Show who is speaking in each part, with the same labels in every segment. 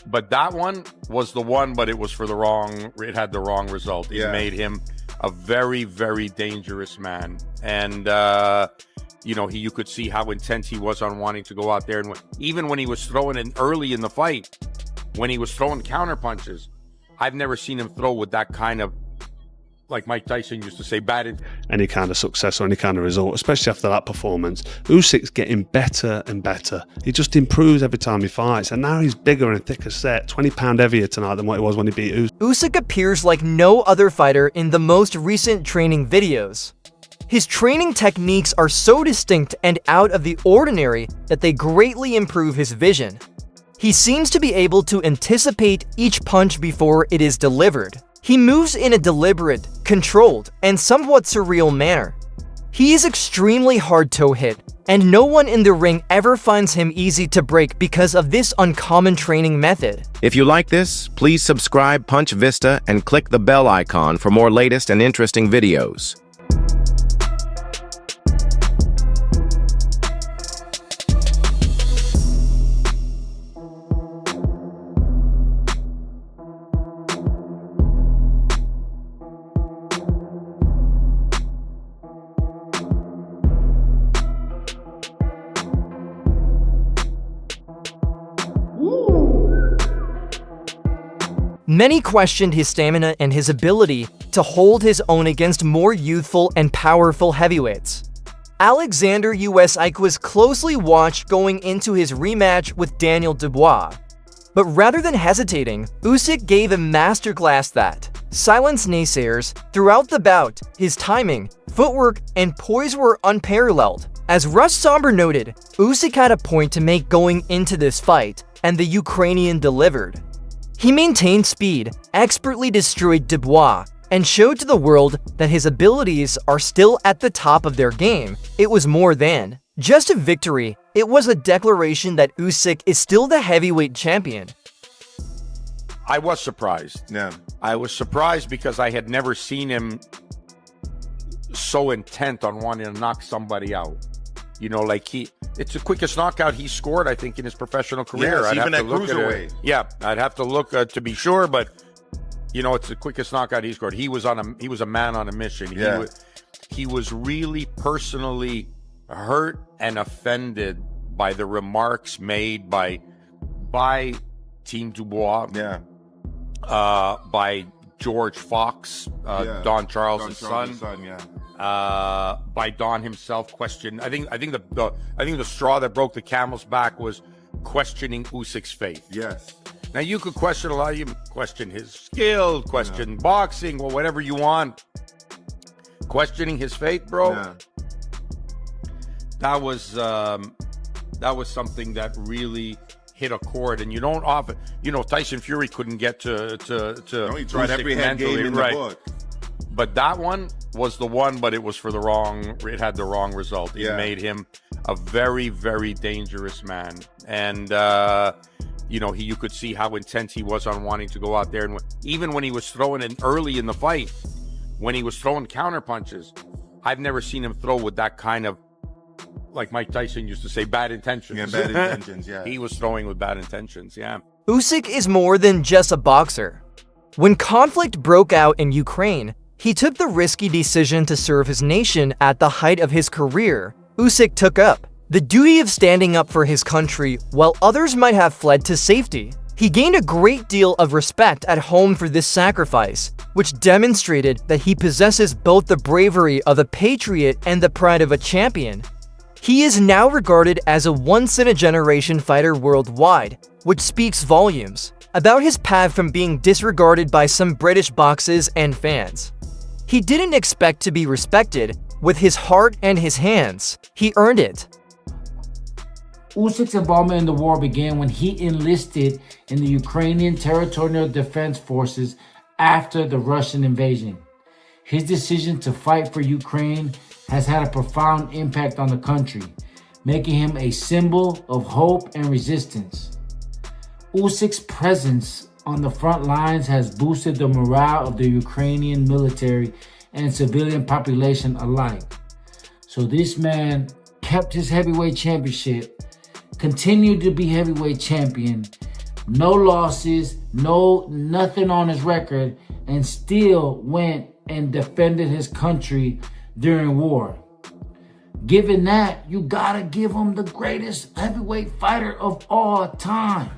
Speaker 1: But that one was the one, but it was for the wrong, it had the wrong result. It made him a very, very dangerous man. And, you could see how intense he was on wanting to go out there. And even when he was throwing in early in the fight, when he was throwing counter punches, I've never seen him throw with that kind of, like Mike Tyson used to say,
Speaker 2: any kind of success or any kind of result, especially after that performance. Usyk's getting better and better. He just improves every time he fights, and now he's bigger and thicker set, 20 pound heavier tonight than what he was when he beat Usyk.
Speaker 3: Usyk appears like no other fighter in the most recent training videos. His training techniques are so distinct and out of the ordinary that they greatly improve his vision. He seems to be able to anticipate each punch before it is delivered. He moves in a deliberate, controlled, and somewhat surreal manner. He is extremely hard to hit, and no one in the ring ever finds him easy to break because of this uncommon training method.
Speaker 4: If you like this, please subscribe Punch Vista and click the bell icon for more latest and interesting videos.
Speaker 3: Many questioned his stamina and his ability to hold his own against more youthful and powerful heavyweights. Oleksandr Usyk was closely watched going into his rematch with Daniel Dubois. But rather than hesitating, Usyk gave a masterclass that silenced naysayers. Throughout the bout, his timing, footwork, and poise were unparalleled. As Russ Somber noted, Usyk had a point to make going into this fight, and the Ukrainian delivered. He maintained speed, expertly destroyed Dubois, and showed to the world that his abilities are still at the top of their game. It was more than just a victory, it was a declaration that Usyk is still the heavyweight champion.
Speaker 1: I was surprised.
Speaker 5: Yeah.
Speaker 1: I was surprised because I had never seen him so intent on wanting to knock somebody out. It's the quickest knockout he scored, I think, in his professional career.
Speaker 5: Yes,
Speaker 1: I'd
Speaker 5: even
Speaker 1: have
Speaker 5: at
Speaker 1: to look
Speaker 5: cruiserweight.
Speaker 1: I'd have to look to be sure, but it's the quickest knockout he scored. He was a man on a mission.
Speaker 5: Yeah.
Speaker 1: He was really personally hurt and offended by the remarks made by Team Dubois.
Speaker 5: Yeah.
Speaker 1: By George Fox, Don Charles' son. By Don himself, questioned. I think the straw that broke the camel's back was questioning Usyk's faith.
Speaker 5: Yes.
Speaker 1: Now you could question a lot. You question his skill, question boxing, or whatever you want. Questioning his faith, bro.
Speaker 5: Yeah.
Speaker 1: That was something that really hit a chord, and you don't often. Tyson Fury couldn't get to
Speaker 5: he tried every head game in the book.
Speaker 1: But that one was the one, but it was for the wrong, it had the wrong result. It made him a very, very dangerous man. And, you could see how intense he was on wanting to go out there. And even when he was throwing in early in the fight, when he was throwing counter punches, I've never seen him throw with that kind of, like Mike Tyson used to say, bad intentions.
Speaker 5: Yeah, bad intentions, yeah.
Speaker 1: He was throwing with bad intentions, yeah.
Speaker 3: Usyk is more than just a boxer. When conflict broke out in Ukraine, he took the risky decision to serve his nation at the height of his career. Usyk took up the duty of standing up for his country while others might have fled to safety. He gained a great deal of respect at home for this sacrifice, which demonstrated that he possesses both the bravery of a patriot and the pride of a champion. He is now regarded as a once-in-a-generation fighter worldwide, which speaks volumes about his path from being disregarded by some British boxes and fans. He didn't expect to be respected. With his heart and his hands, he earned it.
Speaker 6: Usyk's involvement in the war began when he enlisted in the Ukrainian Territorial Defense Forces after the Russian invasion. His decision to fight for Ukraine has had a profound impact on the country, making him a symbol of hope and resistance. Usyk's presence on the front lines has boosted the morale of the Ukrainian military and civilian population alike. So this man kept his heavyweight championship, continued to be heavyweight champion, no losses, nothing on his record, and still went and defended his country during war. Given that, you gotta give him the greatest heavyweight fighter of all time.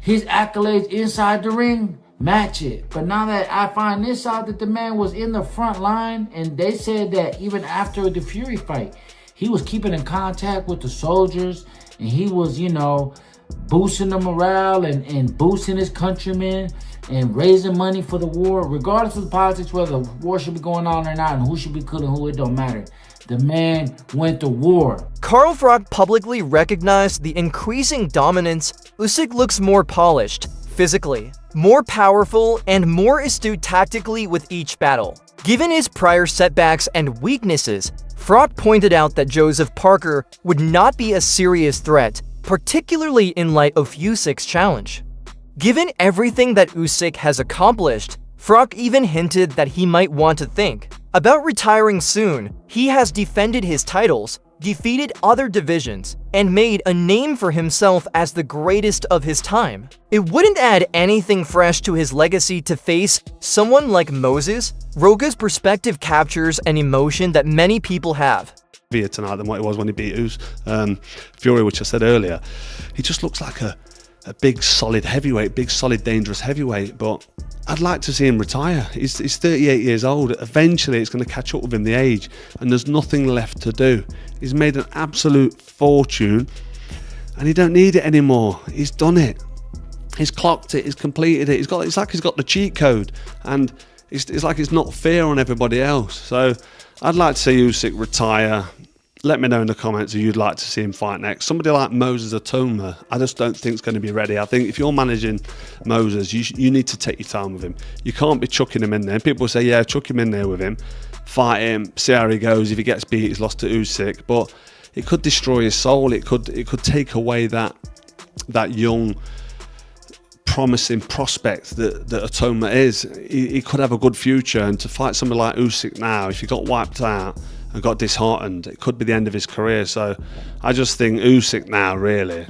Speaker 6: His accolades inside the ring match it. But now that I find this out, that the man was in the front line, and they said that even after the Fury fight, he was keeping in contact with the soldiers, and he was, boosting the morale and boosting his countrymen and raising money for the war. Regardless of the politics, whether the war should be going on or not, and who should be killing who, it don't matter. The man went to war.
Speaker 3: Carl Froch publicly recognized the increasing dominance. Usyk looks more polished, physically, more powerful, and more astute tactically with each battle. Given his prior setbacks and weaknesses, Froch pointed out that Joseph Parker would not be a serious threat, particularly in light of Usyk's challenge. Given everything that Usyk has accomplished, Froch even hinted that he might want to think about retiring soon. He has defended his titles, defeated other divisions, and made a name for himself as the greatest of his time. It wouldn't add anything fresh to his legacy to face someone like Moses. Roga's perspective captures an emotion that many people have.
Speaker 2: Tonight than what it was when he beat Fury, which I said earlier. He just looks like a big solid heavyweight, big solid dangerous heavyweight, but I'd like to see him retire. He's 38 years old. Eventually it's going to catch up with him, the age, and there's nothing left to do. He's made an absolute fortune and he don't need it anymore. He's done it. He's clocked it, he's completed it. It's like he's got the cheat code, and it's like it's not fair on everybody else. So I'd like to see Usyk retire. Let me know in the comments who you'd like to see him fight next. Somebody like Moses Atoma, I just don't think is going to be ready. I think if you're managing Moses, you need to take your time with him. You can't be chucking him in there. People say, yeah, chuck him in there with him, fight him, see how he goes. If he gets beat, he's lost to Usyk. But it could destroy his soul. It could take away that young, promising prospect that Atoma is. He could have a good future, and to fight somebody like Usyk now, if he got wiped out and got disheartened, it could be the end of his career. So I just think Usyk now, really,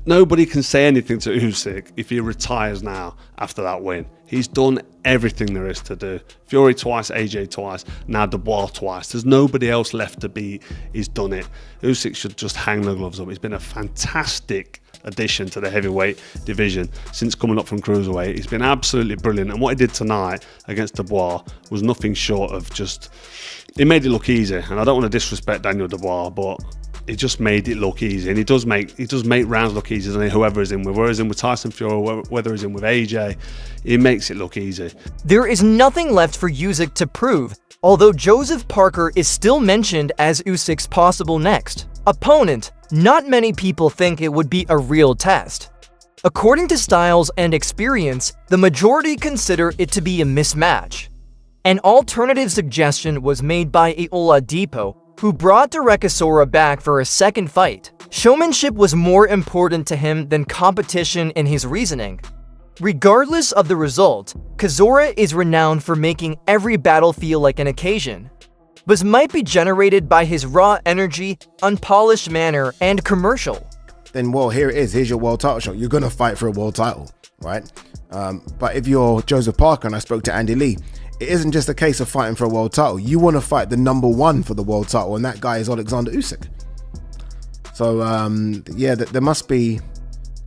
Speaker 2: nobody can say anything to Usyk if he retires now after that win. He's done everything there is to do. Fury twice, AJ twice, now Dubois twice. There's nobody else left to beat. He's done it. Usyk should just hang the gloves up. He's been a fantastic addition to the heavyweight division since coming up from cruiserweight. He's been absolutely brilliant, and what he did tonight against Dubois was nothing short of just, he made it look easy. And I don't want to disrespect Daniel Dubois, but he just made it look easy, and he does make rounds look easy, doesn't he? Whoever is in with, whether he's in with Tyson Fury, whether he's in with AJ, he makes it look easy.
Speaker 3: There is nothing left for Usyk to prove, although Joseph Parker is still mentioned as Usyk's possible next opponent. Not many people think it would be a real test. According to styles and experience, the majority consider it to be a mismatch. An alternative suggestion was made by Oladipo, who brought Derekasora back for a second fight. Showmanship was more important to him than competition in his reasoning. Regardless of the result, Chisora is renowned for making every battle feel like an occasion. This might be generated by his raw energy, unpolished manner, and commercial.
Speaker 7: Then, well, here it is. Here's your world title shot. You're going to fight for a world title, right? But if you're Joseph Parker, and I spoke to Andy Lee, it isn't just a case of fighting for a world title. You want to fight the #1 for the world title, and that guy is Oleksandr Usyk. So, yeah, there must be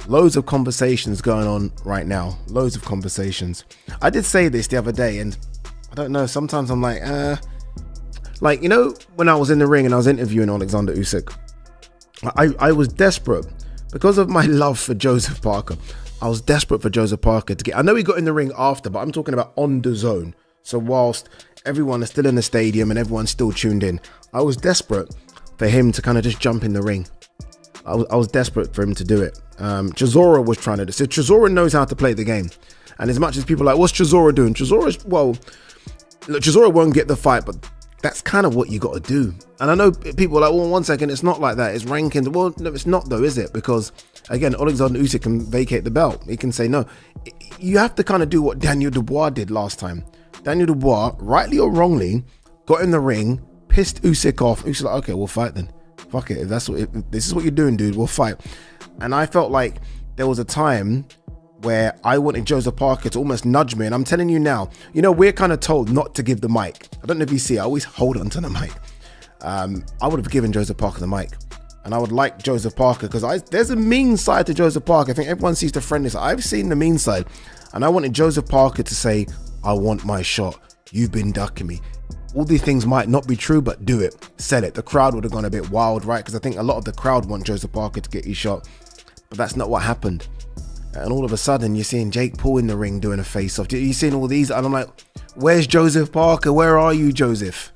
Speaker 7: loads of conversations going on right now. Loads of conversations. I did say this the other day, and I don't know, sometimes I'm like, when I was in the ring and I was interviewing Oleksandr Usyk, I was desperate because of my love for Joseph Parker. I was desperate for Joseph Parker to get, I know he got in the ring after, but I'm talking about on the zone. So whilst everyone is still in the stadium and everyone's still tuned in, I was desperate for him to kind of just jump in the ring. I was desperate for him to do it. Chisora was trying to do. So Chisora knows how to play the game. And as much as people are like, what's Chisora doing? Chisora won't get the fight, but that's kind of what you got to do. And I know people are like, well, 1 second, it's not like that. It's rankings. Well, no, it's not though, is it? Because again, Oleksandr Usyk can vacate the belt. He can say no. You have to kind of do what Daniel Dubois did last time. Daniel Dubois, rightly or wrongly, got in the ring, pissed Usyk off. Usyk's like, okay, we'll fight then. Fuck it. If this is what you're doing, dude, we'll fight. And I felt like there was a time where I wanted Joseph Parker to almost nudge me. And I'm telling you now, we're kind of told not to give the mic. I don't know if you see, I always hold onto the mic. I would have given Joseph Parker the mic. And I would like Joseph Parker because there's a mean side to Joseph Parker. I think everyone sees the friendly side. I've seen the mean side. And I wanted Joseph Parker to say, I want my shot. You've been ducking me. All these things might not be true, but do it. Sell it. The crowd would have gone a bit wild, right? Because I think a lot of the crowd want Joseph Parker to get his shot. But that's not what happened. And all of a sudden, you're seeing Jake Paul in the ring doing a face-off. You're seeing all these, and I'm like, where's Joseph Parker? Where are you, Joseph?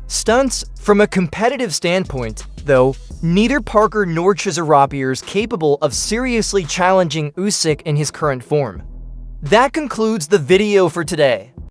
Speaker 3: Stunts. From a competitive standpoint, though, neither Parker nor Chisarapi is capable of seriously challenging Usyk in his current form. That concludes the video for today.